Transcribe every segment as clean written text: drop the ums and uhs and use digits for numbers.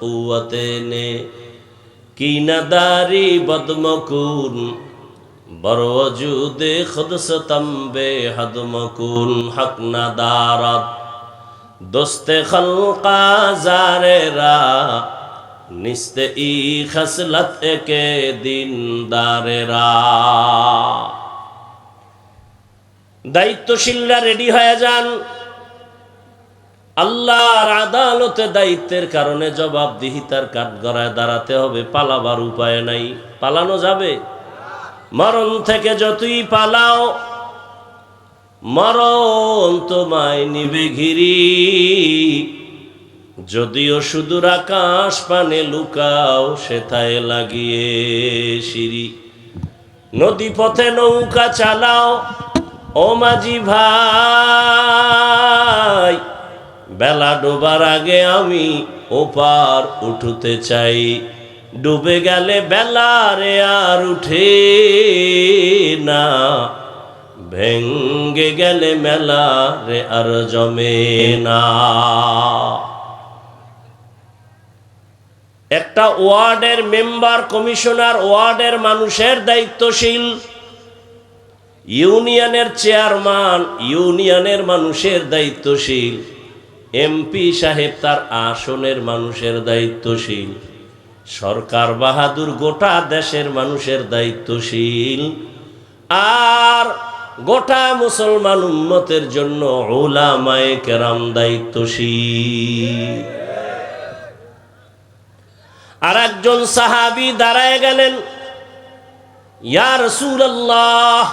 কুওয়াতে নে কি নাদারি বদমকুন বড় ওজুদে খুদ সতম্বে হদমকুন হক নাদারত দোস্তে খলকা জারেরা নিস্তে ই খসলত একে দিনদারেরা। দায়িত্বশীলরা রেডি হয়ে যান। আল্লাহর আদালতে দায়িত্বের কারণে জবাবদিহিতার কাঠগড়ায় দাঁড়াতে হবে। পালাবার উপায় নাই। পালানো যাবে? মরণ থেকে যতই পালাও মরণ তোমায় নিবে ঘিরি। যদিও সুদূর আকাশ পানে লুকাও সেথায় লাগিয়ে সিঁড়ি। নদী পথে নৌকা চালাও ও মাঝি ভাই, বেলা ডোবার আগে আমি ওপার উঠতে চাই। ডুবে গেলে বেলা রে আর উঠে না, ভেঙ্গে গেলে মেলা রে আর জমে না। একটা ওয়ার্ডের মেম্বার, কমিশনার, ওয়ার্ডের মানুষের দায়িত্বশীল, ইউনিয়নের চেয়ারম্যান ইউনিয়নের মানুষের দায়িত্বশীল, এমপি সাহেব তার আসনের মানুষের দায়িত্বশীল, সরকার বাহাদুর গোটা দেশের মানুষের দায়িত্বশীল, আর গোটা মুসলমান উম্মতের জন্য উলামায়ে কেরাম দায়িত্বশীল। আর একজন সাহাবী দাঁড়ায় গেলেন, ইয়া রাসূলুল্লাহ,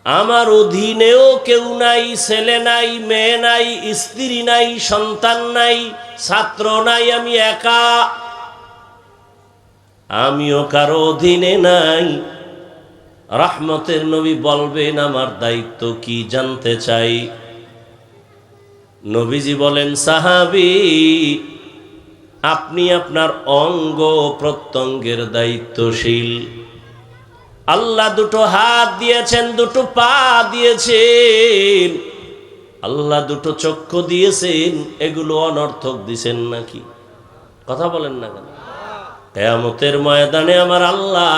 আমার অধীনেও কেউ নাই, ছেলে নাই, মেয়ে নাই, স্ত্রী নাই, সন্তান নাই, ছাত্র নাই, আমি একা, আমিও কারো অধীনে নাই। রহমতের নবী বলবেন আমার দায়িত্ব কি জানতে চাই। নবীজি বলেন, সাহাবী, আপনি আপনার অঙ্গ প্রত্যঙ্গের দায়িত্বশীল। আল্লাহ দুটো হাত দিয়েছেন, দুটো পা দিয়েছেন, আল্লাহ দুটো চক্ষু দিয়েছেন, এগুলো অনর্থক দিছেন নাকি? কথা বলেন না কেন? কিয়ামতের ময়দানে আমার আল্লাহ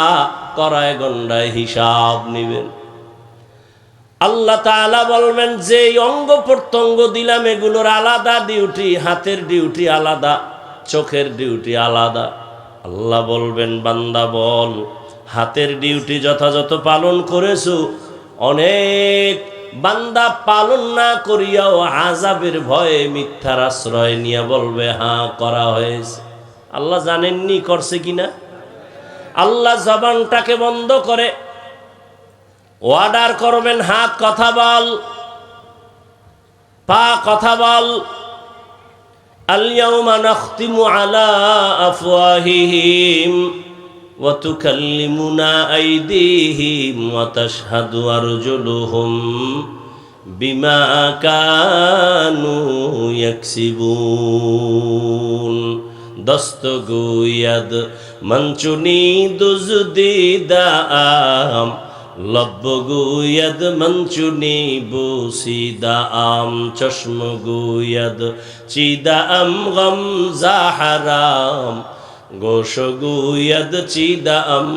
কড়ায় গন্ডায় হিসাব নেবেন। আল্লাহ তাআলা বলবেন, যে অঙ্গ প্রত্যঙ্গ দিলাম এগুলোর আলাদা ডিউটি, হাতের ডিউটি আলাদা, চোখের ডিউটি আলাদা। আল্লাহ বলবেন, বান্দা বল, হাতের ডিউটি যথাযথ পালন করেছো? অনেক বান্দা পালন না করিয়াও আযাবের ভয়ে মিথ্যার আশ্রয় নিয়ে বলবে হ্যাঁ করা হয়েছে। আল্লাহ জানেননি করছে কিনা? আল্লাহ জবানটাকে বন্ধ করে অর্ডার করবেন, হাত কথা বল, পা কথা বল। আল-ইয়াওমা নাখতিমু আলা আফওয়াহিহিম ওয়া তুকাল্লিমুনা আইদিহিম ওয়া তাশহাদু আরজুলুহুম বিমা কানু ইয়াকসিবুন। দস্তগোয়াদ মঞ্চুনি দুজদিদাম লব্বগুয়াদ মঞ্চুনি বুসিদাম চশমগুয়াদ চিদাম গমজা হারাম গোশগুয়াদ চিদাম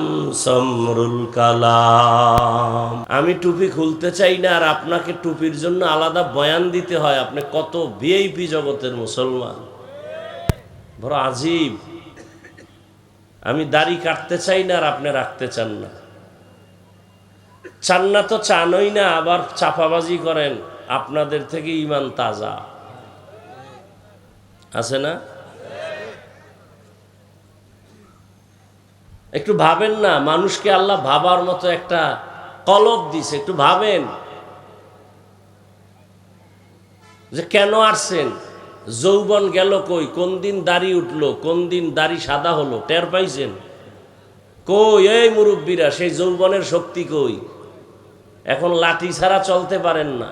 সমরুল কালাম। আমি টুপি খুলতে চাই না, আর আপনাকে টুপির জন্য আলাদা বয়ান দিতে হয়। আপনি কত ভিআইপি জগতের মুসলমান, বড় আজীব। আমি দাড়ি কাটতে চাই না, আর আপনি রাখতে চান না। চান না তো চানই না, আবার চাপাবাজি করেন। আপনাদের থেকে ঈমান তাজা আছে না? একটু ভাবেন না, মানুষকে আল্লাহ ভাবার মতো একটা কলব দিছে। একটু ভাবেন যে কেন আসছেন, যৌবন গেল কই, কোন দিন দাড়ি উঠলো, কোন দিন দাড়ি সাদা হলো, টের পাইছেন কই? এই মুরব্বীরা, সেই যৌবনের শক্তি কই? এখন লাঠি ছাড়া চলতে পারেন না।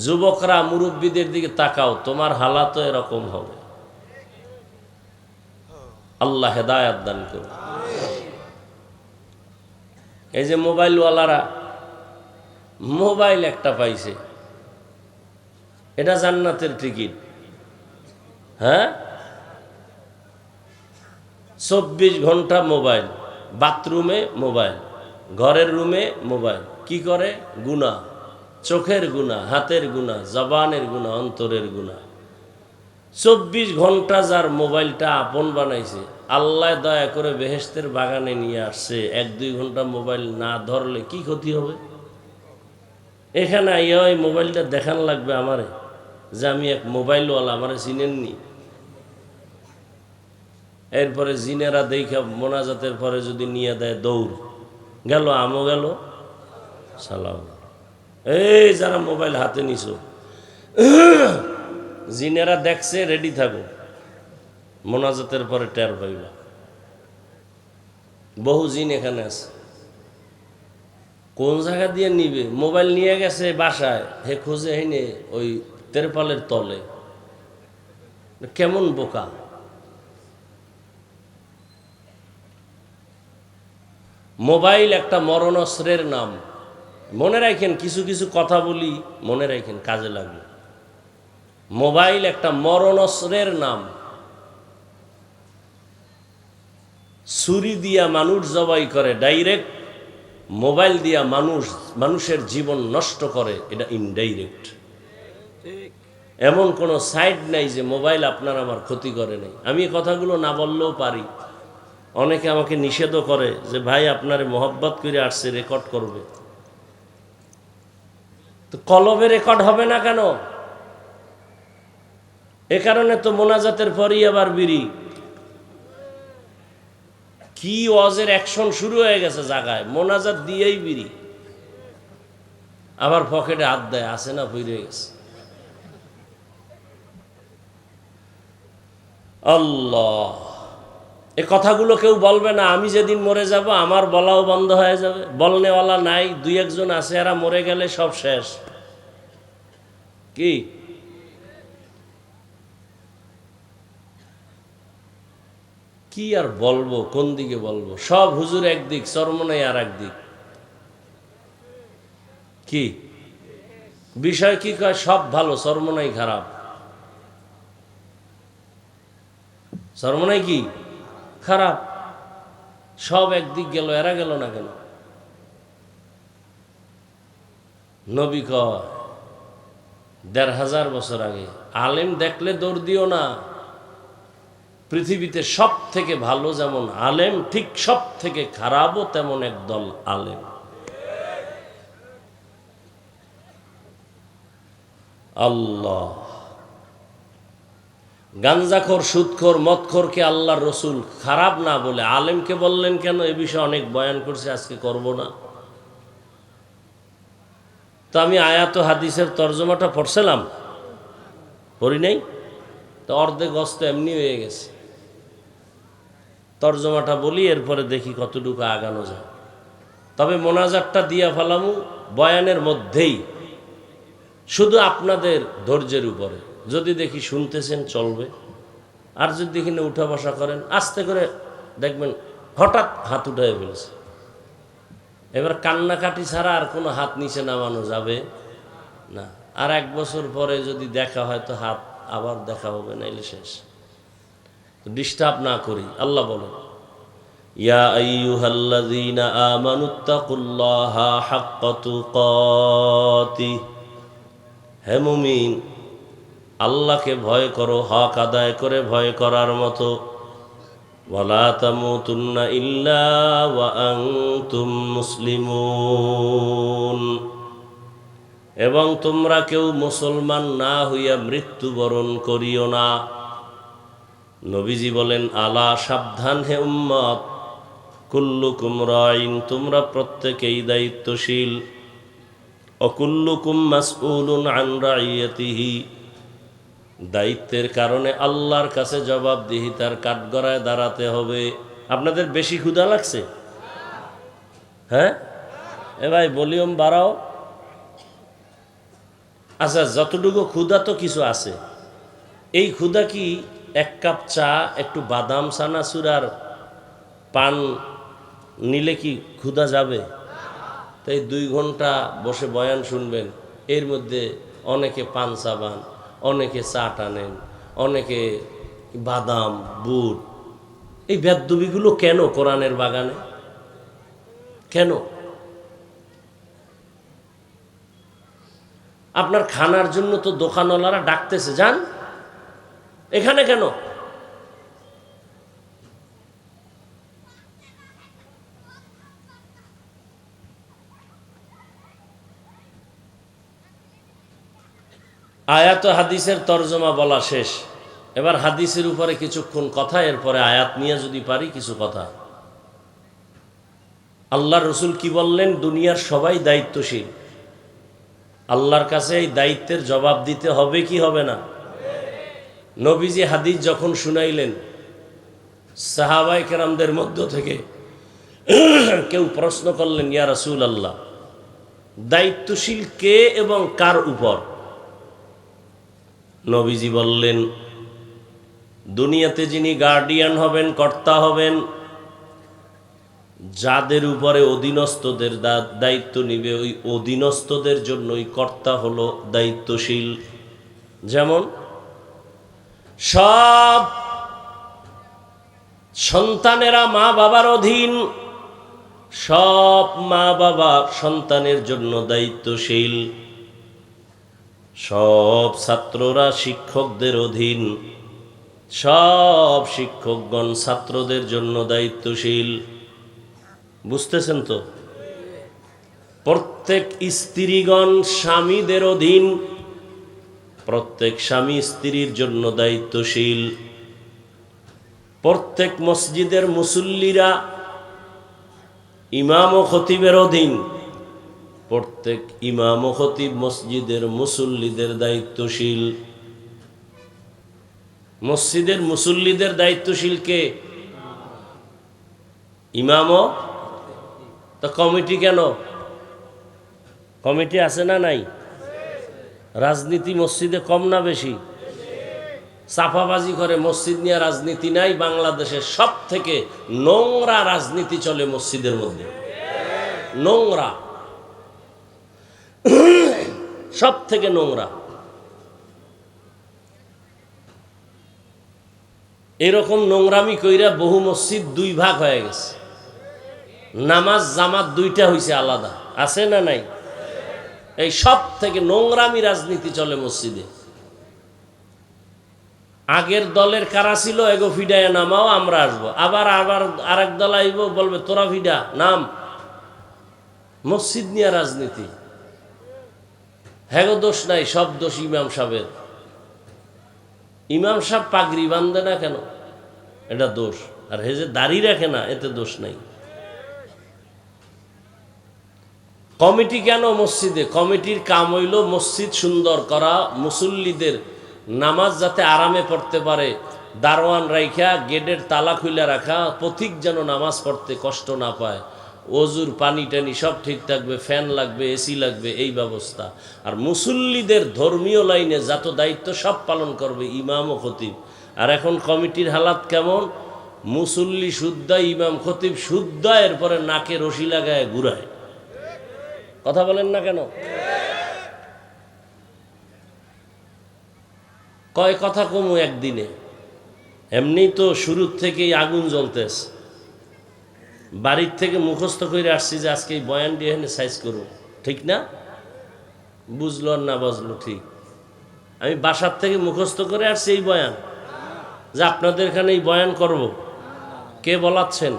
যুবকরা মুরব্বীদের দিকে তাকাও, তোমার হালাত এরকম হবে। আল্লাহ হেদায়েত দান করুন। এই যে মোবাইলওয়ালারা মোবাইল একটা পাইছে, এটা জান্নাতের টিকিট। হ্যাঁ, 24 ঘন্টা মোবাইল, বাথরুমে মোবাইল, ঘরের রুমে মোবাইল। কি করে? গুনাহ, চোখের গুনাহ, হাতের গুনাহ, জবানের গুনাহ, অন্তরের গুনাহ। 24 ঘন্টা যার মোবাইলটা আপন বানাইছে, আল্লাহ দয়া করে বেহেশতের বাগানে নিয়ে আসছে। 1-2 ঘন্টা মোবাইল না ধরলে কি ক্ষতি হবে? এখানে আইয়া ওই মোবাইলটা দেখান লাগবে আমারে যে আমি এক মোবাইলওয়ালা, আমারে চিনেননি। এরপরে জিনেরা দেখা মোনাজাতের পরে যদি নিয়ে দেয় দৌড়, গেল আমও গেল, সালাম। এই যারা মোবাইল হাতে নিছো, জিনেরা দেখছে, রেডি থাকো, মোনাজাতের পরে টের পাইবা। বহু জিন এখানে আছে। কোন জায়গা দিয়ে নিবে? মোবাইল নিয়ে গেছে বাসায়, হে খুঁজে হেনে ওই তেরপালের তলে। কেমন বোকা! মোবাইল একটা মরণস্ত্রের নাম। মনে রাখেন, কিছু কিছু কথা বলি, মনে রাখেন, কাজে লাগবে। মোবাইল একটা মরণস্ত্রের নাম। ছুরি দিয়া মানুষ জবাই করে ডাইরেক্ট, মোবাইল দিয়া মানুষের জীবন নষ্ট করে এটা ইনডাইরেক্ট। এমন কোনো সাইড নাই যে মোবাইল আপনার আমার ক্ষতি করে নাই। আমি এই কথাগুলো না বললেও পারি। অনেকে আমাকে নিষেধও করে যে ভাই আপনারে মোহব্বত করে আসছে, রেকর্ড করবে। তো কলবে রেকর্ড হবে না কেন? এ কারণে তো মোনাজাতের পরই আবার বিড়ি। কি ওয়াজের অ্যাকশন শুরু হয়ে গেছে জায়গায়, মোনাজাত দিয়েই বিড়ি। আবার পকেটে হাত দেয়, আসে না, ফিরে গেছে। আল্লাহ, এ কথাগুলো কেউ বলবে না। আমি যেদিন মরে যাব আমার বলাও বন্ধ হয়ে যাবে। বলনেওয়ালা নাই, 2-1 আছে, এরা মরে গেলে সব শেষ। কি কি আর বলবো, কোন দিকে বলবো? সব হুজুর একদিক, চরমনাই আর একদিক। কি বিষয়? কি কয়? সব ভালো, চরমনাই খারাপ। চরমনাই কি খারাপ? সব একদিক গেল, এরা গেল না কেন? নবী কয় 1500 বছর আগে, আলেম দেখলে দৌড় দিও না। পৃথিবীতে সব থেকে ভালো যেমন আলেম, ঠিক সব থেকে খারাপও তেমন একদল আলেম। আল্লাহ, গাঞ্জাখোর, সুদখোর, মদখোরকে আল্লাহর রসুল খারাপ না বলে আলেমকে বললেন কেন? এ বিষয়ে অনেক বয়ান করছে, আজকে করব না। তো আমি আয়াত ও হাদিসের তর্জমাটা পড়ছিলাম, পড়ি নাই তো, অর্ধেক গস্ত এমনি হয়ে গেছে। তর্জমাটা বলি, এরপরে দেখি কতটুকু আগানো যায়। তবে মোনাজাতটা দিয়া ফেলামু বয়ানের মধ্যেই, শুধু আপনাদের ধৈর্যের উপরে। যদি দেখি শুনতেছেন চলবে, আর যদি দেখি না উঠা বসা করেন, আস্তে করে দেখবেন হঠাৎ হাত উঠায় ফেলেছে। এবার কান্নাকাটি ছাড়া আর কোনো হাত নিচে নামানো যাবে না। আর 1 বছর পরে যদি দেখা হয় তো হাত আবার দেখা হবে, নাইলে শেষ। ডিস্টার্ব না করি। আল্লাহ বলেন, ইয়া আইয়ুহাল্লাযীনা আমানুত্তাকুল্লাহা হাক্কা তুকাতিহ, হে মুমিন, আল্লাহকে ভয় করো হক আদায় করে ভয় করার মতো। ওয়ালা তামুতুন্না ইল্লা ওয়া আনতুম মুসলিমুন, এবং তোমরা কেউ মুসলমান না হইয়া মৃত্যুবরণ করিও না। নবীজি বলেন, আলা, সাবধান হে উম্মত, কুল্লুকুম রাইন, তোমরা প্রত্যেকেই দায়িত্বশীল। অকুল্লুকুম মাসউলুন আন রাইয়াতিহি, দায়িত্বের কারণে আল্লাহর কাছে জবাবদিহিতার কাঠগড়ায় দাঁড়াতে হবে। আপনাদের বেশি ক্ষুধা লাগছে? হ্যাঁ, এ ভাই ভলিউম বাড়াও। আচ্ছা, যতটুকু ক্ষুধা তো কিছু আছে। এই ক্ষুধা কি 1 কাপ চা, একটু বাদাম চানাচুর আর পান নিলে কি ক্ষুধা যাবে? তাই 2 ঘন্টা বসে বয়ান শুনবেন, এর মধ্যে অনেকে পান চাবান, অনেকে চা টানেন, অনেকে বাদাম, বুট, এই বেদবিগুলো কেন কোরআনের বাগানে? কেন? আপনার খানার জন্য তো দোকানওয়ালারা ডাকতেছে, যান, এখানে কেন? আয়াত ও হাদিসের তরজমা বলা শেষ, এবার হাদিসের উপরে কিছুক্ষণ কথা, এরপরে আয়াত নিয়ে যদি পারি কিছু কথা। আল্লাহর রসুল কি বললেন? দুনিয়ার সবাই দায়িত্বশীল, আল্লাহর কাছে এই দায়িত্বের জবাব দিতে হবে কি হবে না? নবীজি হাদিস যখন শুনাইলেন, সাহাবায়ে কেরামদের মধ্য থেকে কেউ প্রশ্ন করলেন, ইয়া রাসূলুল্লাহ, দায়িত্বশীল কে এবং কার উপর? নবীজি বললেন, দুনিয়াতে যিনি গার্ডিয়ান হবেন, কর্তা হবেন, যাদের উপরে অধীনস্থদের দায়িত্ব নিবে, ওই অধীনস্থদের জন্য ওই কর্তা হলো দায়িত্বশীল। যেমন সব সন্তানেরা মা বাবার অধীন, সব মা বাবা সন্তানের জন্য দায়িত্বশীল, সব ছাত্ররা শিক্ষকদের অধীন, সব শিক্ষকগণ ছাত্রদের জন্য দায়িত্বশীল। বুঝতেছেন তো? প্রত্যেক স্ত্রীগণ স্বামীদের অধীন, প্রত্যেক স্বামী স্ত্রীর জন্য দায়িত্বশীল। প্রত্যেক মসজিদের মুসল্লিরা ইমাম ও খতিবের অধীন, প্রত্যেক ইমাম ও খতিব মসজিদের মুসল্লিদের দায়িত্বশীল। মসজিদের মুসল্লিদের দায়িত্বশীল কে? ইমাম ও। তা কমিটি কেন? কমিটি আছে না নাই? রাজনীতি মসজিদে কম না বেশি? চাপাবাজি করে মসজিদ নিয়ে রাজনীতি নাই। বাংলাদেশের সব থেকে নোংরা রাজনীতি চলে মসজিদের মধ্যে, নোংরা, সব থেকে নোংরা। এরকম নোংরামি কইরা বহু মসজিদ দুই ভাগ হয়ে গেছে, নামাজ জামাত দুইটা হইছে আলাদা, আছে না নাই? এই সব থেকে নোংরামি রাজনীতি চলে মসজিদে। আগের দলের কারা ছিল, এগো ফিডায় নামাও, আমরা আসবো, আবার আবার আরেক দল আইব, বলবে তোরা ফিডা নাম। মসজিদ নিয়ে রাজনীতি, হ্যাঁ দোষ নাই, সব দোষ ইমাম সাহেবের। ইমাম সাহেব পাগড়ি বান্ধে না কেন, এটা দোষ। আর হে যে দাড়ি রাখে না, এতে দোষ নাই। কমিটি কেন মসজিদে? কমিটির কাম হইল মসজিদ সুন্দর করা, মুসল্লিদের নামাজ যাতে আরামে পড়তে পারে, দারোয়ান রাইখা গেটের তালা খুলে রাখা, পথিক যেন নামাজ পড়তে কষ্ট না পায়, ওজুর পানি টানি সব ঠিক থাকবে, ফ্যান লাগবে, এসি লাগবে, এই ব্যবস্থা। আর মুসল্লিদের ধর্মীয় লাইনে যত দায়িত্ব সব পালন করবে ইমাম ও খতিব। আর এখন কমিটির হালাত কেমন? মুসল্লি শুদ্ধা, ইমাম খতিব শুদ্ধা, এরপরে নাকে রশি লাগায় ঘুরায়। কথা বলেন না কেন? কয় কথা কমু একদিনে, এমনি তো শুরুর থেকেই আগুন জ্বলতেছে। বাড়ির থেকে মুখস্থ করে আসছি যে আজকে এই বয়ানটি এখানে সাইজ করব, ঠিক না? বুঝলো আর না বুঝলো ঠিক। আমি বাসার থেকে মুখস্থ করে আসছি এই বয়ান, যে আপনাদের এখানে এই বয়ান করব। কে বলাচ্ছেন?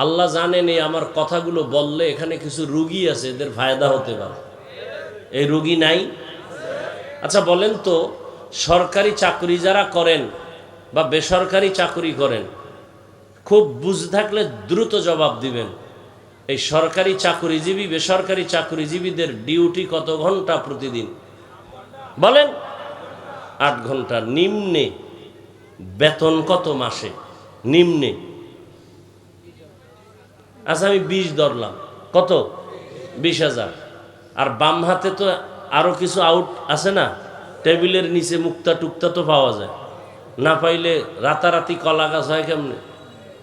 আল্লাহ জানেন এই আমার কথাগুলো বললে এখানে কিছু রুগী আছে, এদের ফায়দা হতে পারে। এই রুগী নাই? আচ্ছা বলেন তো, সরকারি চাকরি যারা করেন বা বেসরকারি চাকরি করেন, খুব বুঝ থাকলে দ্রুত জবাব দিবেন। এই সরকারি চাকরিজীবী বেসরকারি চাকরিজীবীদের ডিউটি কত ঘন্টা প্রতিদিন? বলেন। 8 ঘন্টা। নিম্নে বেতন কত মাসে? নিম্নে, আচ্ছা আমি 20 ধরলাম, কত? 20,000। আর বাম হাতে তো আরো কিছু আউট আছে না, টেবিলের নিচে মুক্তা টুক্তা তো পাওয়া যায়, না পাইলে রাতারাতি কলা গাছ হয় কেমনে?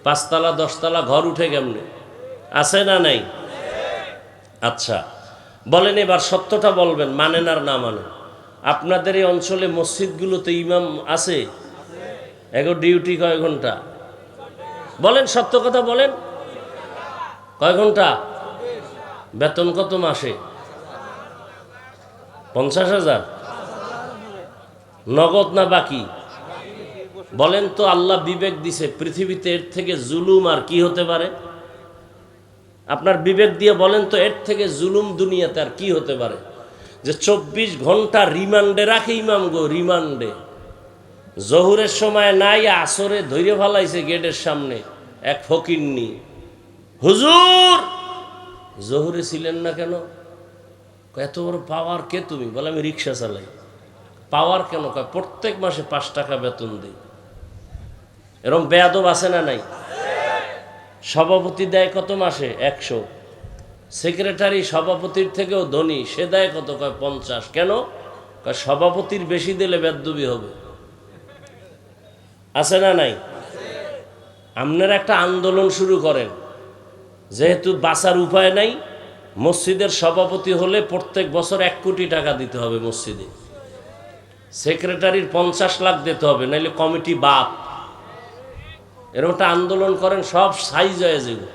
5 তলা 10 তলা ঘর উঠে কেমনে? আছে না নাই? আচ্ছা বলেন, এবার সত্যটা বলবেন, মানেন আর না মানেন। আপনাদের এই অঞ্চলে মসজিদগুলোতে ইমাম আছে? এগো ডিউটি কয় ঘন্টা? বলেন, সত্য কথা বলেন। কয় ঘন্টা? বেতন কত মাসে? 50,000? নগদ না বাকি? বলেন তো, আল্লাহ বিবেক দিছে, পৃথিবীতে এর থেকে জুলুম আর কি হতে পারে? আপনার বিবেক দিয়ে বলেন তো, এর থেকে জুলুম দুনিয়াতে আর কি হতে পারে? যে 24 ঘন্টা রিমান্ডে রাখে ইমাম গো, রিমান্ডে। জহুরের সময় নাই, আসরে ধৈর্য ফেলাইছে গেটের সামনে এক ফকিন্নি। হুজুর, জহুরে ছিলেন না কেন? এত বড় পাওয়ার কে তুমি? বলে আমি রিক্সা চালাই। পাওয়ার কেন? কয় প্রত্যেক মাসে 5 টাকা বেতন দিই। এরকম বেয়াদব আছে না নাই? সভাপতি দেয় কত মাসে? 100। সেক্রেটারি সভাপতির থেকেও ধনী, সে দেয় কত? কয় 50। কেন? কয় সভাপতির বেশি দিলে বেদবি হবে। আছে না নাই? আপনারা একটা আন্দোলন শুরু করেন, যেহেতু বাঁচার উপায় নাই, মসজিদের সভাপতি হলে প্রত্যেক বছর 1 কোটি টাকা দিতে হবে মসজিদে। সেক্রেটারির 50 লাখ দিতে হবে, নাইলে কমিটি বাদ। এরকম একটা আন্দোলন করেন, সব সাইজ হয়ে যাবে।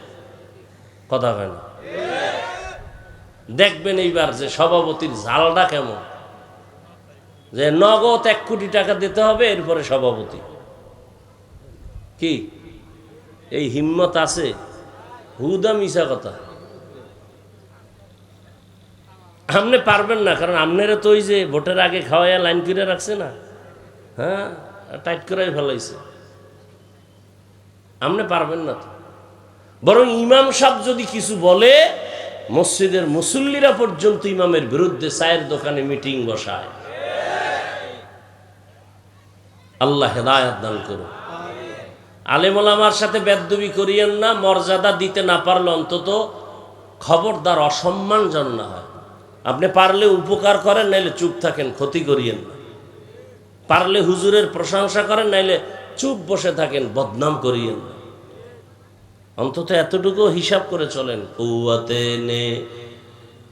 কথা হয় না? দেখবেন এইবার যে সভাপতির ঝালটা কেমন, যে নগদ 1 কোটি টাকা দিতে হবে, এরপরে সভাপতি। কি এই হিম্মত আছে? হুদা মিশা কথা। আপনি পারবেন না, কারণ আপনারা তো ওই যে ভোটের আগে খাওয়াইয়া লাইন করে রাখছে না, হ্যাঁ, টাইট করাই ফেলাইছে। আপনি পারবেন না তো। বরং ইমাম সাহেব যদি কিছু বলে, মসজিদের মুসল্লিরা পর্যন্ত ইমামের বিরুদ্ধে চায়ের দোকানে মিটিং বসায়। আল্লাহ হেদায়েত দান করুন। আলেম ওলামার সাথে বেদবি করিয়েন না। মর্যাদা দিতে না পারলে অন্তত খবরদার অসম্মান যেন না হয়। আপনি পারলে উপকার করেন, নাইলে চুপ থাকেন, ক্ষতি করিয়েন না। পারলে হুজুরের প্রশংসা করেন, নাইলে চুপ বসে থাকেন, বদনাম করিয়েন না। অন্তত এতটুকু হিসাব করে চলেন। কুওয়াতে নে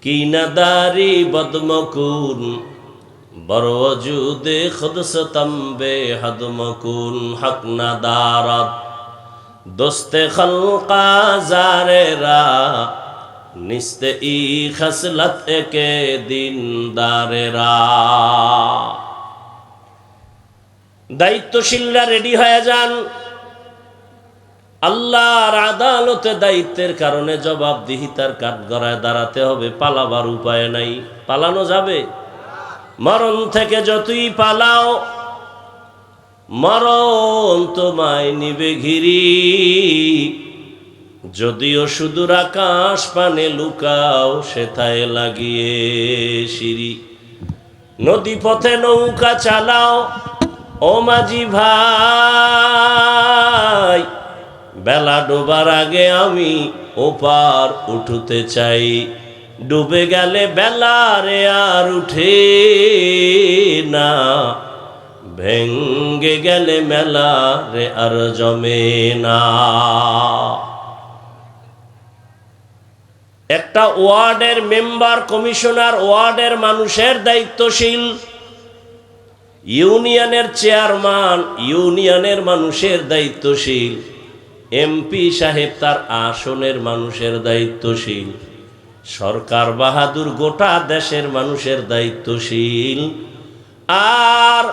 কিনাদারি বদমকুন বরওজুদে খুদসতম্বে হদমকুন হক নাদারত দোস্তে খলকা জারেরা নিস্তে ই খসলত একে দিনদারেরা। দায়িত্বশীলরা রেডি হয়ে যান। আল্লাহর আদালতে দায়িত্বের কারণে জবাবদিহিতার কাঠগড়ায় দাঁড়াতে হবে। পালাবার উপায় নাই। পালানো যাবে? মরণ থেকে যতই পালাও, মরণ তোমায় নিবে ঘিরি। যদিও সুদূর আকাশ পানে লুকাও, সেথায় লাগিয়ে সিঁড়ি। নদী পথে নৌকা চালাও ও মাঝি ভাই, বেলা ডোবার আগে আমি ওপার উঠতে চাই। ডুবে গেলে বেলা রে আর উঠে না, ভেঙ্গে গেলে মেলা রে আর জমে না। একটা ওয়ার্ডের মেম্বার, কমিশনার, ওয়ার্ডের মানুষের দায়িত্বশীল। ইউনিয়নের চেয়ারম্যান, ইউনিয়নের মানুষের দায়িত্বশীল। এমপি সাহেব তার আসনের মানুষের দায়িত্বশীল। সরকার বাহাদুর গোটা দেশের মানুষের দায়িত্বশীল। আর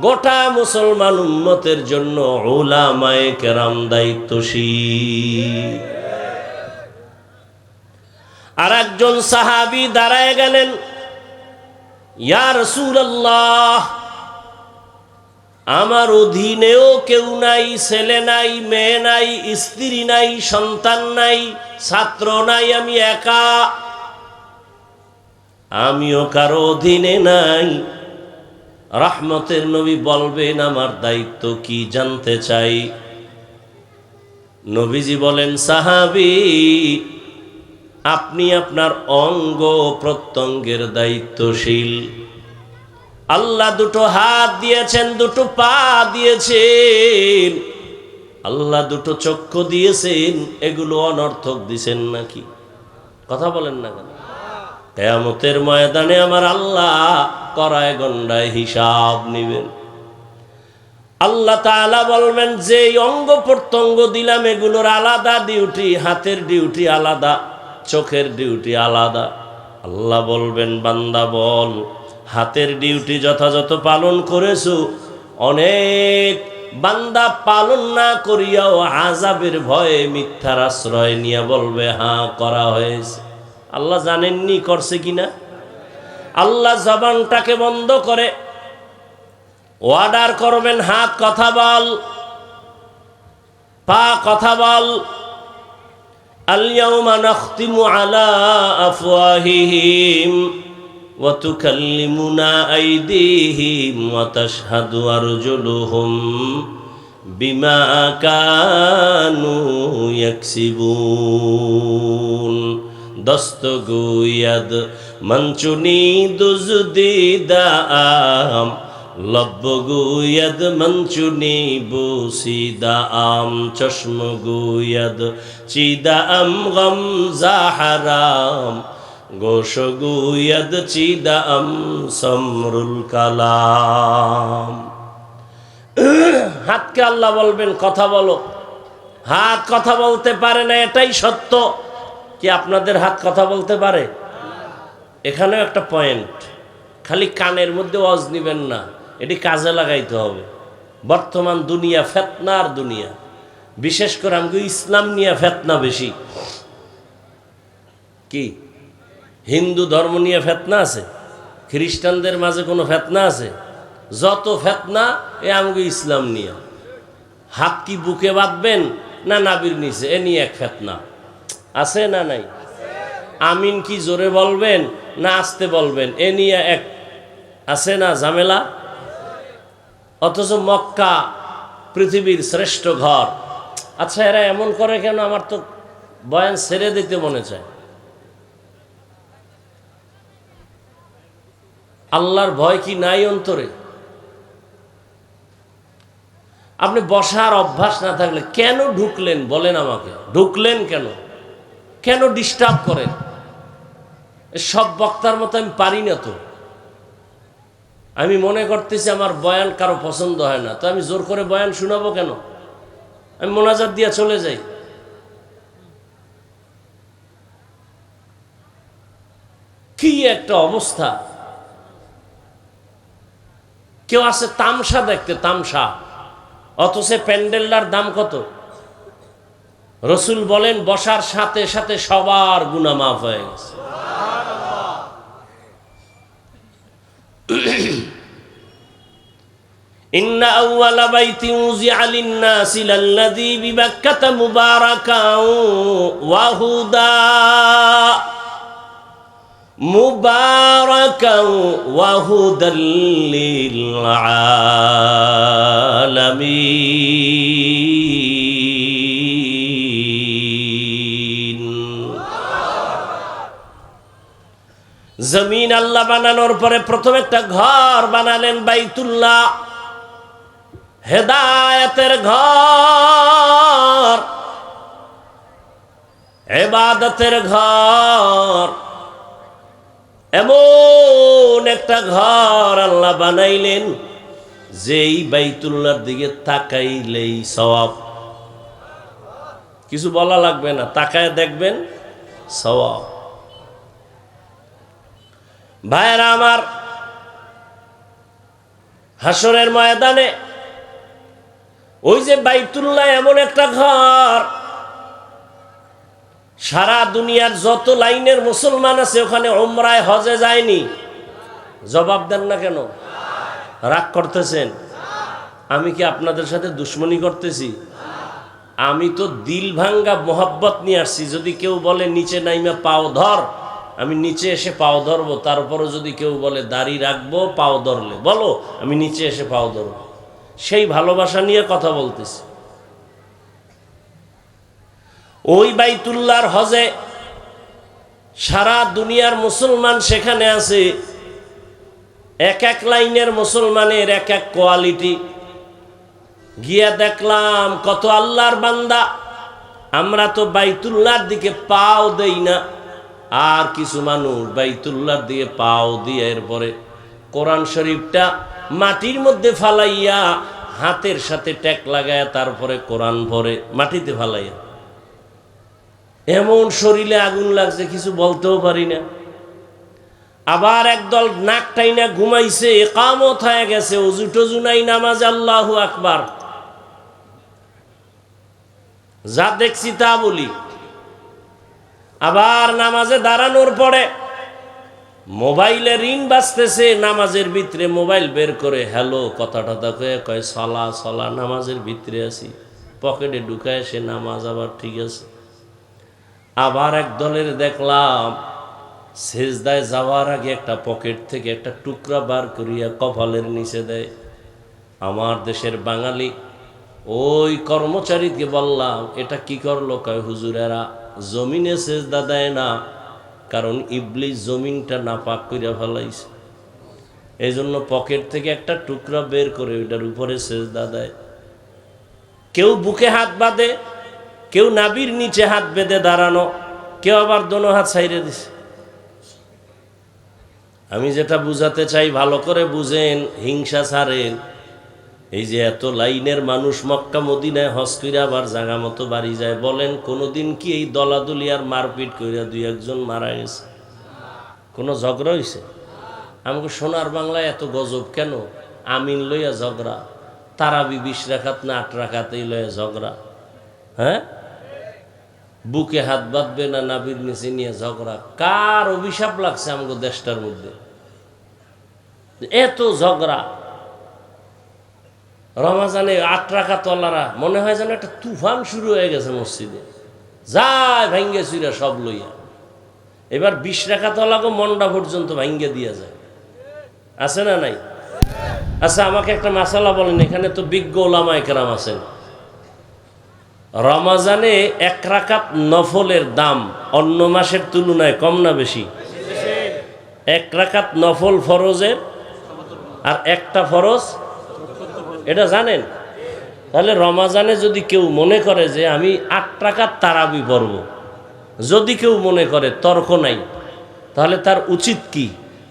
গোটা মুসলমান উম্মতের জন্য উলামায়ে কেরাম দায়িত্বশীল। আর একজন সাহাবী দাঁড়ায় গেলেন, ইয়া রাসূলুল্লাহ, আমার অধীনেও কেউ নাই, ছেলে নাই, মেয়ে নাই, স্ত্রী নাই, সন্তান নাই, ছাত্র নাই, আমি একা। আমিও কারো অধীনে নাই। রহমতের নবী বলবেন আমার দায়িত্ব কি জানতে চাই। নবীজি বলেন, সাহাবী, আপনি আপনার অঙ্গ প্রত্যঙ্গের দায়িত্বশীল। আল্লাহ দুটো হাত দিয়েছেন, দুটো পা দিয়েছেন, আল্লাহ দুটো চক্ষু দিয়েছেন, এগুলো অনর্থক দিছেন নাকি? কথা বলেন না কেন? কিয়ামতের ময়দানে আমার আল্লাহ কড়ায় গন্ডায় হিসাব নেবেন। আল্লাহ তাআলা বলবেন যে অঙ্গ প্রত্যঙ্গ দিলাম এগুলোর আলাদা ডিউটি, হাতের ডিউটি আলাদা, চোখের ডিউটি আলাদা। আল্লাহ বলবেন বান্দা বল হাতের ডিউটি যথাযথ পালন করেছো। অনেক বান্দা পালন না করিয়াও আযাবের ভয়ে মিথ্যার আশ্রয় নিয়ে বলবে হ্যাঁ করা হয়েছে। আল্লাহ জানেননি করছে কিনা। আল্লাহ জবানটাকে বন্ধ করে অর্ডার করবেন হাত কথা বল, পা কথা বল। আল-ইয়াওমা নাখতিমু আলা আফওয়াহিহিম ওয়া তুকাল্লিমুনা আইদিহিম ওয়া তাশহাদু আরজুলুহুম বিমা কানু ইয়াকসিবুন। দস্তগুয়াদ মঞ্চুনি দুজদিদাম লব্বগুয়াদ মঞ্চুনি বুসিদাম চশমগুয়াদ চিদাম গমজাহারাম গোশগুয়াদ চিদাম সমরুল কালাম। হাতকে আল্লাহ বলবেন কথা বলো। হাত কথা বলতে পারে না, এটাই সত্য। কি আপনাদের হাত কথা বলতে পারে? এখানেও একটা পয়েন্ট, খালি কানের মধ্যে ওয়াজ নিবেন না, এটি কাজে লাগাইতে হবে। বর্তমান দুনিয়া ফেতনার দুনিয়া, বিশেষ করে আমাকে ইসলাম নিয়ে ফেতনা বেশি। কি হিন্দু ধর্ম নিয়ে ফেতনা আছে? খ্রিস্টানদের মাঝে কোনো ফেতনা আছে? যত ফেতনা এ আমাকে ইসলাম নিয়ে। হাত কি বুকে বাঁধবেন না নাবির নিচে, এ নিয়ে এক ফেতনা আছে না নাই? আমিন কি জোরে বলবেন না আস্তে বলবেন, এ নিয়ে এক আছে না ঝামেলা? অথচ মক্কা পৃথিবীর শ্রেষ্ঠ ঘর। আচ্ছা এরা এমন করে কেন? আমার তো বয়ান ছেড়ে দিতে মনে চায়। আল্লাহর ভয় কি নাই অন্তরে? আপনি বসার অভ্যাস না থাকলে কেন ঢুকলেন বলেন আমাকে? ঢুকলেন কেন? কেন ডিস্টার্ব করেন? সব বক্তার মতো আমি পারি না তো। আমি মনে করতেছি আমার বয়ান কারো পছন্দ হয় না, তো আমি জোর করে বয়ান শোনাবো কেন? আমি মোনাজাত দিয়ে চলে যাই। কি একটা অবস্থা! কেউ আছে তামসা দেখতে, তামসা, অথচ প্যান্ডেলটার দাম কত? রসুল বলেন বসার সাথে সাথে সবার গুনাহ মাফ হয়ে গেছে। ইন্না আউওয়ালা বাইতিন উযিআ লিন-নাসি লাল্লাযী বিবাক্কাতা মুবারাকাও ওয়া হুদা মুবারাকাও ওয়া হুদাল লিল আলামিন। জমিন আল্লাহ বানানোর পরে প্রথম একটা ঘর বানালেন বাইতুল্লাহ, হেদায়েতের ঘর, ইবাদতের ঘর। এমন একটা ঘর আল্লাহ বানাইলেন যেই বাইতুল্লাহর দিকে তাকাইলেই সওয়াব। কিছু বলা লাগবে না, তাকায় দেখবেন সওয়াব। ভাইরা আমার, হাসরের ময়দানে ওই যে বাইতুল্লাহ এমন একটা ঘর, সারা দুনিয়ার যত লাইনের মুসলমান আছে ওখানে উমরায় হজে যায়নি। জবাব দেন না কেন? রাগ করতেছেন? আমি কি আপনাদের সাথে দুশ্মনী করতেছি? আমি তো দিল ভাঙ্গা মোহাব্বত নিয়ে আসছি। যদি কেউ বলে নিচে নাইমা পাও ধর, আমি নিচে এসে পাও ধরবো। তারপরে যদি কেউ বলে দাড়ি রাখবো পাও ধরলে বলো, আমি নিচে এসে পাও ধরবো। সেই ভালোবাসা নিয়ে কথা বলতেছি। ওই বাইতুল্লাহর হজে সারা দুনিয়ার মুসলমান সেখানে আছে। এক এক লাইনের মুসলমানের এক এক কোয়ালিটি। গিয়া দেখলাম কত আল্লাহর বান্দা, আমরা তো বাইতুল্লাহর দিকে পাও দেই না, আর কিছু মানুষ বাইতুল্লাহর দিকে পাও দিয়ে এরপরে কোরআন শরীফটা মাটির মধ্যে ফালাইয়া হাতের সাথে ট্যাক লাগায় তারপরে কোরআন পড়ে মাটিতে ফালাইয়া। এমন শরীরে আগুন লাগছে কিছু বলতেও পারি না। আবার একদল নাক টাইনা ঘুমাইছে, ইকামত হয়ে গেছে, ওযু টজু নাই, নামাজ, আল্লাহু আকবার। যা দেখছি তা বলি। আবার নামাজে দাঁড়ানোর পরে মোবাইলে রিং বাজতেছে, নামাজের ভিতরে মোবাইল বের করে হ্যালো কথা টথা কয়ে সলা সলা, নামাজের ভিতরে আছি, পকেটে ঢুকায় সে নামাজ আবার ঠিক আছে। আবার এক দলের দেখলাম সেজদায় যাওয়ার আগে একটা পকেট থেকে একটা টুকরা বার করিয়া কপালের নিচে দেয়। আমার দেশের বাঙালি ওই কর্মচারীকে বললাম এটা কি করলো? কয় হুজুরেরা জমিনে সেজদা দেয় না, কারণ ইবলিস জমিনটা নাপাক কইরা ফেলাইছে, এই জন্য পকেট থেকে একটা টুকরা বের করে ওইটার উপরে সেজদা দেয়। কেউ বুকে হাত বাঁধে, কেউ নাভির নিচে হাত বেঁধে দাঁড়ানো, কেউ আবার দোনো হাত ছাইড়ে দিছে। আমি যেটা বুঝাতে চাই ভালো করে বুঝেন, হিংসা ছাড়েন। এই যে এত লাইনের মানুষ মক্কা মদিনায় হজ কইরা আবার জাগা মতো বাড়ি যায়, বলেন কোনোদিন কি এই দলাদলি আর মারপিট কইরা দুই একজন মারা গেছে? কোনো ঝগড়া হয়েছে? আমাকে সোনার বাংলায় এত গজব কেন? আমিন লইয়া ঝগড়া, তারাবি 20 রাকাত না 8 রাকাতেই লইয়া ঝগড়া, হ্যাঁ? বুকে হাত বাঁধবে না নাভির নিচে নিয়ে ঝগড়া। কার অভিশাপ লাগছে আমাকে দেশটার মধ্যে এত ঝগড়া? রমাজানে 8 রাকাত ওয়ালারা মনে হয় যেন একটা তুফান শুরু হয়ে গেছে মসজিদে, যায় ভাঙ্গে চুরা সব লইয়া। এবার 20 রাকাত ওয়ালাকে মন্ডা পর্যন্ত ভাঙ্গে দিয়া যায়, আছে না নাই? আচ্ছা আমাকে একটা মাসালা বলেন, এখানে তো বিজ্ঞ ওলামায়ে কেরাম আছেন, রমাজানে 1 রাকাত নফলের দাম অন্য মাসের তুলনায় কম না বেশি? 1 রাকাত নফল ফরজের আর একটা ফরজ, এটা জানেন? তাহলে রমাজানে যদি কেউ মনে করে যে আমি 8 রাকাত তারাবি পড়ব, যদি কেউ মনে করে, তর্ক নাই, তাহলে তার উচিত কি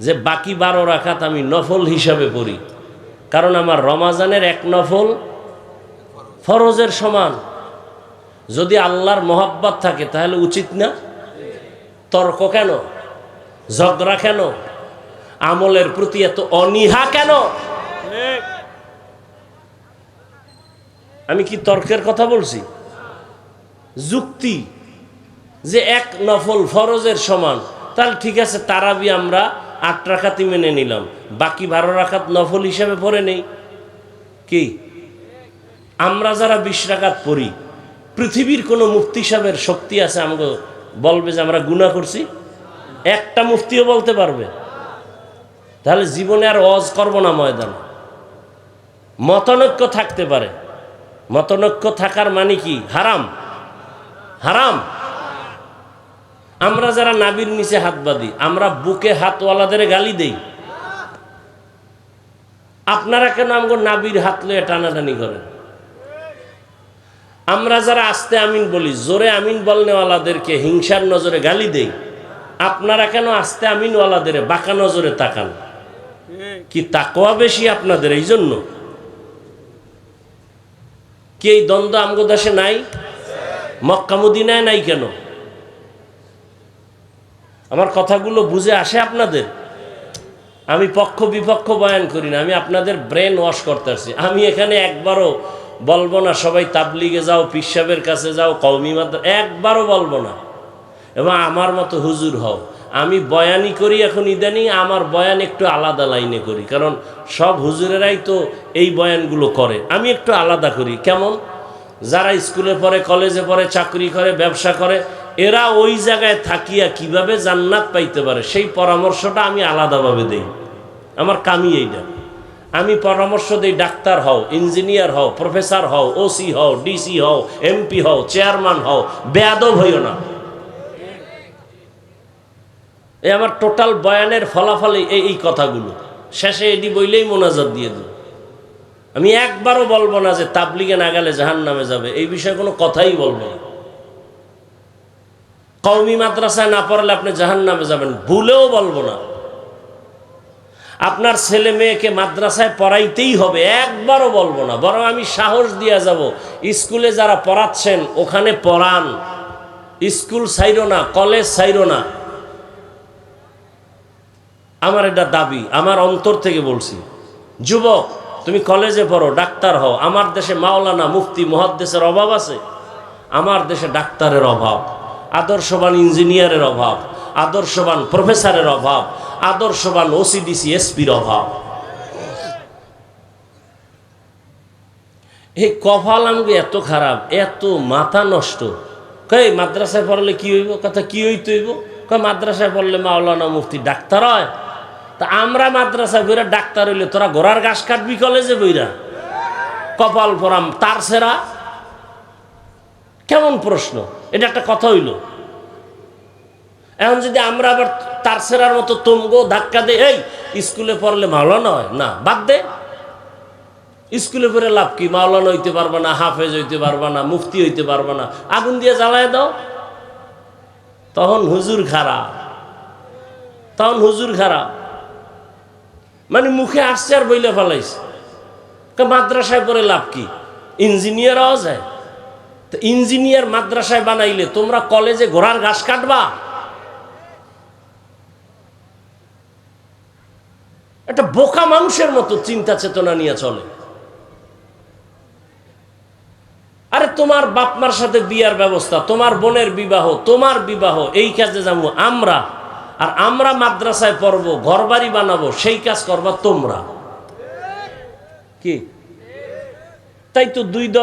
যে বাকি 12 রাকাত আমি নফল হিসাবে পড়ি, কারণ আমার রমাজানের 1 নফল ফরজের সমান। যদি আল্লাহর মহব্বত থাকে তাহলে উচিত না? তর্ক কেন? ঝগড়া কেন? আমলের প্রতি এত অনীহা কেন? আমি কি তর্কের কথা বলছি? যুক্তি যে 1 নফল ফরজের সমান, তাহলে ঠিক আছে তারাবি আমরা 8 রাকাতই মেনে নিলাম, বাকি 12 রাকাত নফল হিসাবে পড়ে নেই। কি আমরা যারা 20 রাকাত পড়ি, পৃথিবীর কোনো মুফতি সাহেবের শক্তি আছে আমাকে বলবে যে আমরা গুনাহ করছি? একটা মুফতিও বলতে পারবে? তাহলে জীবনে আর ওয়াজ করব না ময়দানে। মতনৈক্য থাকতে পারে, মতনৈক্য থাকার মানে কি? হারাম, হারাম। আমরা যারা নাভির নিচে হাত বাঁধি, আমরা বুকে হাতওয়ালাদের গালি দেই, আপনারা কেন আমাকে নাভির হাত লয়ে টানাটানি করেন? আমরা যারা আস্তে আমিন বলি, জোরে আমিন বলনেওয়ালাদেরকে হিংসার নজরে গালি দেই, আপনারা কেন আস্তে আমিনওয়ালাদের বাঁকা নজরে তাকান? কি তাকওয়া বেশি আপনাদের? এই জন্য কি এই দ্বন্দ্ব আমগো দেশে নাই? মক্কা মদিনায় নাই কেন? আমার কথাগুলো বুঝে আসে আপনাদের? আমি পক্ষ বিপক্ষ বয়ান করি না, আমি আপনাদের ব্রেন ওয়াশ করতে আসছি। আমি এখানে একবারও বলবো না সবাই তাবলিগে যাও, পীর সাহেবের কাছে যাও, কওমি মাদ্রাসা, একবারও বলবো না। এবং আমার মতো হুজুর হও। আমি বয়ানই করি এখন ইদানিং, আমার বয়ান একটু আলাদা লাইনে করি, কারণ সব হুজুরেরাই তো এই বয়ানগুলো করে, আমি একটু আলাদা করি। কেমন? যারা স্কুলে পড়ে, কলেজে পড়ে, চাকরি করে, ব্যবসা করে, এরা ওই জায়গায় থাকিয়া কিভাবে জান্নাত পাইতে পারে সেই পরামর্শটা আমি আলাদাভাবে দেই। আমার কামই এইটা। আমি পরামর্শ দিই, ডাক্তার হও, ইঞ্জিনিয়ার হও, প্রফেসর হও, ওসি হও, ডিসি হও, এমপি হও, চেয়ারম্যান হও, বেয়াদব হইও না। এই আমার টোটাল বয়ানের ফলাফলে এই কথাগুলো। শেষে এডি বইলেই মোনাজাত দিয়ে দেব। আমি একবারও বলবো না যে তাবলিগে না গেলে জাহান্নামে যাবে, এই বিষয়ে কোনো কথাই বলবো না। কওমি মাদ্রাসায় না পড়লে আপনি জাহান্নামে যাবেন, ভুলেও বলবো না। আপনার ছেলে মেয়েকে মাদ্রাসায় পড়াইতেই হবে, একবারও বলবো না, বরং আমি সাহস দিয়ে যাব, স্কুলে যারা পড়াচ্ছেন ওখানে পড়ান, স্কুল ছাইরো না, কলেজ ছাইরো না। আমার এটা দাবি, আমার অন্তর থেকে বলছি। যুবক, তুমি কলেজে পড়ো, ডাক্তার হও। আমার দেশে মাওলানা, মুফতি, মুহাদ্দিসের অভাব আছে? আমার দেশে ডাক্তারের অভাব, আদর্শবান ইঞ্জিনিয়ারের অভাব, আদর্শবান প্রফেসরের অভাব, আদর্শবান ওসিডিসি এসপির অভাব। এই কপাল আমাকে এত খারাপ, এত মাথা নষ্ট। কই মাদ্রাসায় পড়লে কি হইব? কথা কি হইতে হইব? কয় মাদ্রাসায় পড়লে মাওলানা, মুফতি, ডাক্তার হয়। তা আমরা মাদ্রাসায় বইরা ডাক্তার হইলে তোরা ঘোড়ার ঘাস কাটবি কলেজে বইরা? কপাল পরাম তার সেরা। কেমন প্রশ্ন এটা? একটা কথা হইল। এখন যদি আমরা আবার তার সেরার মতো তোমগো ধাক্কা দে, এই স্কুলে পড়লে মাওলানা হয় না, বাদ দে। স্কুলে পড়ে লাভ কি? মাওলানা হইতে পারবা না, হাফেজ হইতে পারবা না, মুফতি হইতে পারবা না, আগুন দিয়ে জ্বালায় দাও। তখন হুজুর খারাপ, তখন হুজুর খারাপ। মানে মুখে আসছে আর বইলে ফেলাইছে। মাদ্রাসায় পড়ে লাভ কি? ইঞ্জিনিয়ার হওয়া যায়। তো ইঞ্জিনিয়ার মাদ্রাসায় বানাইলে তোমরা কলেজে ঘোড়ার ঘাস কাটবা? একটা বোকা মানুষের মতো চিন্তা চেতনা নিয়ে চলে। আরে তোমার বাপমার সাথে বিয়ার ব্যবস্থা, তোমার বোনের বিবাহ, তোমার বিবাহ, এই কাজে যাবো আমরা। আর আমরা মাদ্রাসায় পড়বো, ঘরবাড়ি বানাবো, সেই কাজ করবা তোমরা। কি তাই তো দুই দল